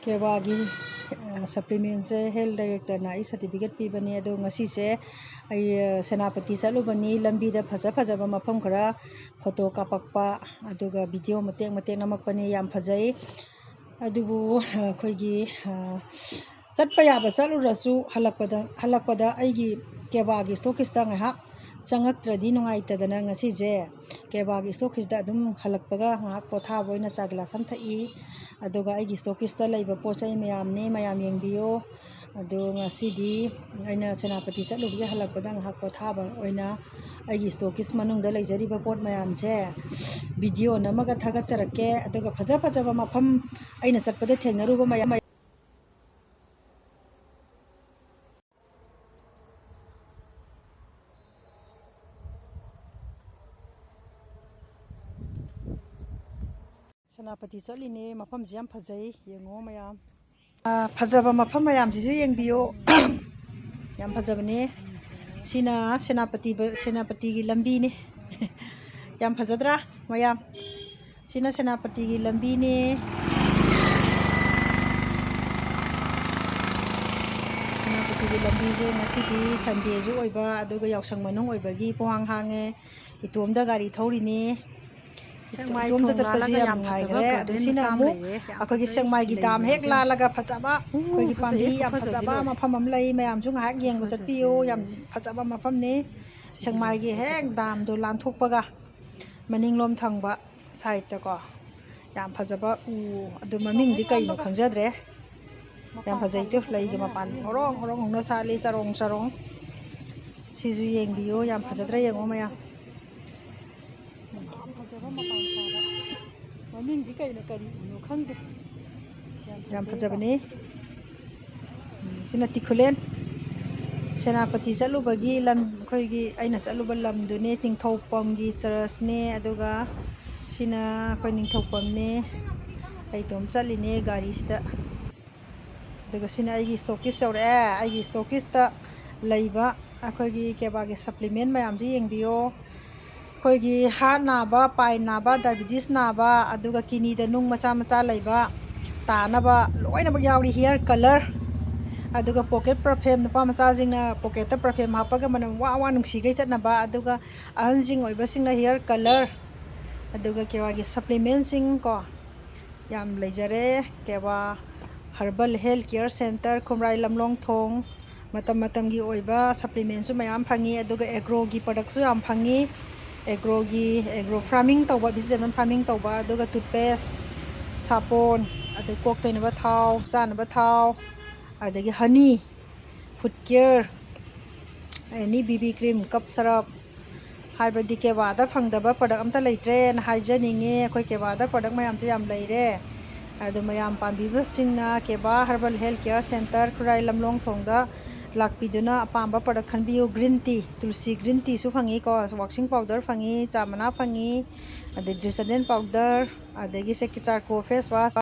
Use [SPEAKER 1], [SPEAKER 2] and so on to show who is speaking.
[SPEAKER 1] ꯀꯦꯕꯥꯒꯤ ꯁꯄ꯭ꯂꯤꯃꯦꯟꯁꯦ health ꯗꯥꯏꯔꯦꯛꯇꯔꯅ ꯑꯩ certificate ꯄꯤꯕꯅꯦ ꯑꯗꯣ ꯉꯁꯤꯁꯦ ꯑꯩ ꯁꯦꯅꯥꯄꯇꯤ ꯆꯠꯂꯨꯕꯅꯤ ꯂꯝꯕꯤꯗ ꯐꯖꯕ ꯃꯐꯝ ꯈꯔ ꯐꯣꯇꯣ ꯀꯥꯞꯄꯛꯄ ꯑꯗꯨꯒ ꯚꯤꯗꯤꯑꯣ ꯃꯇꯦꯛ ꯅꯝꯃꯛꯄꯅꯤ ꯌꯥꯝ ꯐꯖꯩ ꯑꯗꯨꯕꯨ ꯑꯩꯈꯣꯏꯒꯤ ꯆꯠꯄ ꯌꯥꯕ ꯆꯠꯂꯨꯔꯁꯨ ꯍꯜꯂꯛꯄꯗ ꯑꯩꯒꯤ ꯀꯦꯕꯥꯒꯤ ꯏꯁꯇꯣꯛꯀꯤꯁꯇ ꯉꯥꯏꯍꯥꯛ ꯆꯪꯉꯛꯇ꯭ꯔꯗꯤ ꯅꯨꯡꯉꯥꯏꯇꯗꯅ ꯉꯁꯤꯁꯦ ꯀꯦꯕꯥꯒꯤ ꯏꯁꯇꯣꯛꯀꯤꯁꯇ ꯑꯗꯨꯝ ꯍꯜꯂꯛꯄꯒ ꯉꯥꯏꯍꯥꯛ ꯄꯣꯊꯥꯕ ꯑꯣꯏꯅ ꯆꯥ ꯒ꯭ꯂꯥꯁ ꯑꯃ ꯊꯛꯏ ꯑꯗꯨꯒ ꯑꯩꯒꯤ ꯏꯁꯇꯣꯛꯀꯤꯁꯇ ꯂꯩꯕ ꯄꯣꯠ ꯆꯩ ꯃꯌꯥꯝꯅꯤ ꯃꯌꯥꯝ ꯌꯦꯡꯕꯤꯌꯣ ꯑꯗꯣ ꯉꯁꯤꯗꯤ ꯑꯩꯅ ꯁꯦꯅꯥꯄꯇꯤ ꯆꯠꯂꯨꯕꯒꯤ ꯍꯜꯂꯛꯄꯗ ꯉꯥꯏꯍꯥꯛ ꯄꯣꯊꯥꯕ ꯑꯣꯏꯅ ꯑꯩꯒꯤ ꯏꯁꯇꯣꯛꯀꯤꯁ ꯃꯅꯨꯡꯗ ꯂꯩꯖꯔꯤꯕ ꯄꯣꯠ ꯃꯌꯥꯝꯁꯦ ꯚꯤꯗꯤꯑꯣ ꯅꯝꯃꯒ ꯊꯥꯒꯠꯆꯔꯛꯀꯦ ꯑꯗꯨꯒ ꯐꯖꯕ ꯃꯐꯝ ꯑꯩꯅ ꯆꯠꯄꯗ ꯊꯦꯡꯅꯔꯨꯕ ꯃꯌꯥꯝ ꯁꯦꯅꯥꯄꯇꯤ ꯆꯠꯂꯤꯅꯦ ꯃꯐꯝꯁꯤ ꯌꯥꯝ ꯐꯖꯩ ꯌꯦꯡꯉꯣ ꯃꯌꯥꯝ ꯐꯖꯕ ꯃꯐꯝ ꯃꯌꯥꯝꯁꯤꯁꯨ ꯌꯦꯡꯕꯤꯌꯣ ꯌꯥꯝ ꯐꯖꯕꯅꯦ ꯁꯤꯅ ꯁꯦꯅꯥꯄꯇꯤꯒꯤ ꯂꯝꯕꯤꯅꯤ ꯌꯥꯝ ꯐꯖꯗ꯭ꯔꯥ ꯃꯌꯥꯝ ꯁꯤꯅ ꯁꯦꯅꯥꯄꯇꯤꯒꯤ ꯂꯝꯕꯤꯅꯤ ꯁꯦꯅꯥꯄꯇꯤꯒꯤ ꯂꯝꯕꯤꯁꯦ ꯉꯁꯤꯗꯤ ꯁꯟꯗꯦꯁꯨ ꯑꯣꯏꯕ ꯑꯗꯨꯒ ꯌꯥꯎꯁꯪ ꯃꯅꯨꯡ ꯑꯣꯏꯕꯒꯤ ꯄꯨꯡꯍꯥꯡ ꯍꯥꯡꯉꯦ ꯏꯇꯣꯝꯗ ꯒꯥꯔꯤ ꯊꯧꯔꯤꯅꯤ ꯏꯇꯣꯝꯗ ꯆꯠꯄꯁꯤ ꯌꯥꯝ ꯅꯨꯡꯉꯥꯏꯈ꯭ꯔꯦ ꯑꯗꯨ ꯁꯤꯅ ꯑꯃꯨꯛ ꯑꯩꯈꯣꯏꯒꯤ ꯁꯦꯛꯃꯥꯏꯒꯤ ꯗꯥꯝ ꯍꯦꯛ ꯂꯥꯜꯂꯒ ꯐꯖꯕ ꯑꯩꯈꯣꯏꯒꯤ ꯄꯥꯝꯕꯤ ꯌꯥꯝ ꯐꯖꯕ ꯃꯐꯝ ꯑꯃ ꯂꯩ ꯃꯌꯥꯝꯁꯨ ꯉꯥꯏꯍꯥꯛ ꯌꯦꯡꯕ ꯆꯠꯄꯤꯌꯨ ꯌꯥꯝ ꯐꯖꯕ ꯃꯐꯝꯅꯤ ꯁꯦꯛꯃꯥꯏꯒꯤ ꯍꯦꯛ ꯗꯥꯝꯗꯣ ꯂꯥꯟꯊꯣꯛꯄꯒ ꯃꯅꯤꯡꯂꯣꯝ ꯊꯪꯕ ꯁꯥꯏꯠꯇꯀꯣ ꯌꯥꯝ ꯐꯖꯕ ꯑꯗꯨ ꯃꯃꯤꯡꯗꯤ ꯀꯩꯅꯣ ꯈꯪꯖꯗ꯭ꯔꯦ ꯌꯥꯝ ꯐꯖꯩꯇꯣ ꯂꯩꯒ ꯃꯄꯥꯟ ꯉꯧꯔꯣꯡ ꯍꯧꯅ ꯁꯥꯠꯂꯤ ꯆꯔꯣꯡ ꯁꯤꯁꯨ ꯌꯦꯡꯕꯤꯌꯨ ꯌꯥꯝ ꯐꯖꯗ꯭ꯔꯥ ꯌꯦꯡꯉꯣ ꯃꯌꯥꯝ ꯌꯥꯝ ꯐꯖꯕ ꯃꯄꯥꯟ ꯁꯥꯕ ꯃꯃꯤꯡꯗꯤ ꯀꯔꯤ ꯎꯅꯣ ꯈꯪꯗꯦ ꯌꯥꯝ ꯐꯖꯕꯅꯤ ꯁꯤꯅ ꯇꯤꯈꯨꯂꯦꯟ ꯁꯦꯅꯥꯄꯇꯤ ꯆꯠꯂꯨꯕꯒꯤ ꯑꯩꯈꯣꯏꯒꯤ ꯑꯩꯅ ꯆꯠꯂꯨꯕ ꯂꯝꯗꯨꯅꯦ ꯅꯤꯡꯊꯧꯄꯝꯒꯤ ꯆꯔꯆꯅꯦ ꯑꯗꯨꯒ ꯁꯤꯅ ꯑꯩꯈꯣꯏ ꯅꯤꯡꯊꯧꯄꯝꯅꯦ ꯑꯩ ꯏꯇꯣꯝ ꯆꯠꯂꯤꯅꯦ ꯒꯥꯔꯤꯁꯤꯗ ꯑꯗꯨꯒ ꯁꯤꯅ ꯑꯩꯒꯤ ꯏꯁꯇꯣꯛꯀꯤꯁ ꯌꯧꯔꯛꯑꯦ ꯑꯩꯒꯤ ꯏꯁꯇꯣꯛꯀꯤꯁꯇ ꯂꯩꯕ ꯑꯩꯈꯣꯏꯒꯤ ꯀꯦꯕꯥꯒꯤ ꯁꯄ꯭ꯂꯤꯃꯦꯟ ꯃꯌꯥꯝꯁꯤ ꯌꯦꯡꯕꯤꯌꯣ ꯑꯩꯈꯣꯏꯒꯤ ꯍꯥꯔꯠ ꯅꯥꯕ ꯄꯥꯏꯜ ꯅꯥꯕ ꯗꯥꯏꯕꯤꯇꯤꯁ ꯅꯥꯕ ꯑꯗꯨꯒ ꯀꯤꯅꯤꯗ ꯅꯨꯡ ꯃꯆꯥ ꯂꯩꯕ ꯇꯥꯅꯕ ꯂꯣꯏꯅꯃꯛ ꯌꯥꯎꯔꯤ ꯍꯤꯌꯔ ꯀꯂꯔ ꯑꯗꯨꯒ ꯄꯣꯀꯦꯠ ꯄꯔꯐ꯭ꯌꯨꯝ ꯅꯨꯄꯥ ꯃꯆꯥꯁꯤꯡꯅ ꯄꯣꯀꯦꯠꯇ ꯄꯔꯐ꯭ꯌꯨꯝ ꯍꯥꯞꯄꯒ ꯃꯅꯝ ꯋꯥ ꯅꯨꯡꯁꯤꯈꯩ ꯆꯠꯅꯕ ꯑꯗꯨꯒ ꯑꯍꯟꯁꯤꯡ ꯑꯣꯏꯕꯁꯤꯡꯅ ꯍꯤꯌꯔ ꯀꯂꯔ ꯑꯗꯨꯒ ꯀꯦꯕꯥꯒꯤ ꯁꯄ꯭ꯂꯤꯃꯦꯟꯁꯤꯡ ꯀꯣ ꯌꯥꯝ ꯂꯩꯖꯔꯦ ꯀꯦꯕꯥ ꯍꯔꯕꯜ ꯍꯦꯜꯊ ꯀꯤꯌꯔ ꯁꯦꯟꯇꯔ ꯈꯨꯝꯔꯥꯏ ꯂꯝꯂꯣꯡꯊꯣꯡ ꯃꯇꯝꯒꯤ ꯑꯣꯏꯕ ꯁꯄ꯭ꯂꯤꯃꯦꯟꯁꯨ ꯃꯌꯥꯝ ꯐꯪꯉꯤ ꯑꯗꯨꯒ ꯑꯦꯒ꯭ꯔꯣꯒꯤ ꯄ꯭ꯔꯗꯛꯁꯨ ꯌꯥꯝ ꯐꯪꯉꯤ ꯑꯦꯒ꯭ꯔꯣ ꯐꯥꯔꯃꯤꯡ ꯇꯧꯕ ꯚꯤꯖꯤꯇꯦꯕꯜ ꯐꯥꯔꯃꯤꯡ ꯇꯧꯕ ꯑꯗꯨꯒ ꯇꯨꯠꯄꯦꯁ ꯁꯥꯄꯣꯟ ꯑꯗꯨ ꯀꯣꯛ ꯇꯩꯅꯕ ꯊꯥꯎ ꯆꯥꯅꯕ ꯊꯥꯎ ꯑꯗꯒꯤ ꯍꯅꯤ ꯐꯨꯗ ꯀꯤꯌꯔ ꯑꯦꯅꯤ ꯕꯤꯕꯤ ꯀ꯭ꯔꯤꯝ ꯀꯞ ꯁꯔꯞ ꯍꯥꯏꯕꯗꯤ ꯀꯦꯕꯥꯗ ꯐꯪꯗꯕ ꯄ꯭ꯔꯗꯛ ꯑꯝꯇ ꯂꯩꯇ꯭ꯔꯦꯅ ꯍꯥꯏꯖꯅꯤꯡꯉꯤ ꯑꯩꯈꯣꯏ ꯀꯦꯕꯥꯗ ꯄ꯭ꯔꯗꯛ ꯃꯌꯥꯝꯁꯦ ꯌꯥꯝ ꯂꯩꯔꯦ ꯑꯗꯨ ꯃꯌꯥꯝ ꯄꯥꯝꯕꯤꯕꯁꯤꯡꯅ ꯀꯦꯕꯥ ꯍꯔꯕꯜ ꯍꯦꯜꯊ ꯀꯤꯌꯔ ꯁꯦꯟꯇꯔ ꯈꯨꯔꯥꯏ ꯂꯝꯂꯣꯡꯊꯣꯡꯗ ꯂꯥꯛꯄꯤꯗꯨꯅ ꯑꯄꯥꯝꯕ ꯄ꯭ꯔꯗꯛ ꯈꯟꯕꯤꯌꯨ ꯒ꯭ꯔꯤꯟ ꯇꯤ ꯇꯨꯜꯁꯤ ꯒ꯭ꯔꯤꯟ ꯇꯤꯁꯨ ꯐꯪꯉꯤꯀꯣ ꯋꯥꯛꯁꯤꯡ ꯄꯥꯎꯗꯔ ꯐꯪꯉꯤ ꯆꯥ ꯃꯅꯥ ꯐꯪꯉꯤ ꯑꯗꯩ ꯗ꯭ꯔꯤꯁꯗꯦꯟ ꯄꯥꯎꯗꯔ ꯑꯗꯒꯤ ꯆꯥꯔꯀꯣ ꯐꯦꯁ ꯋꯥꯁ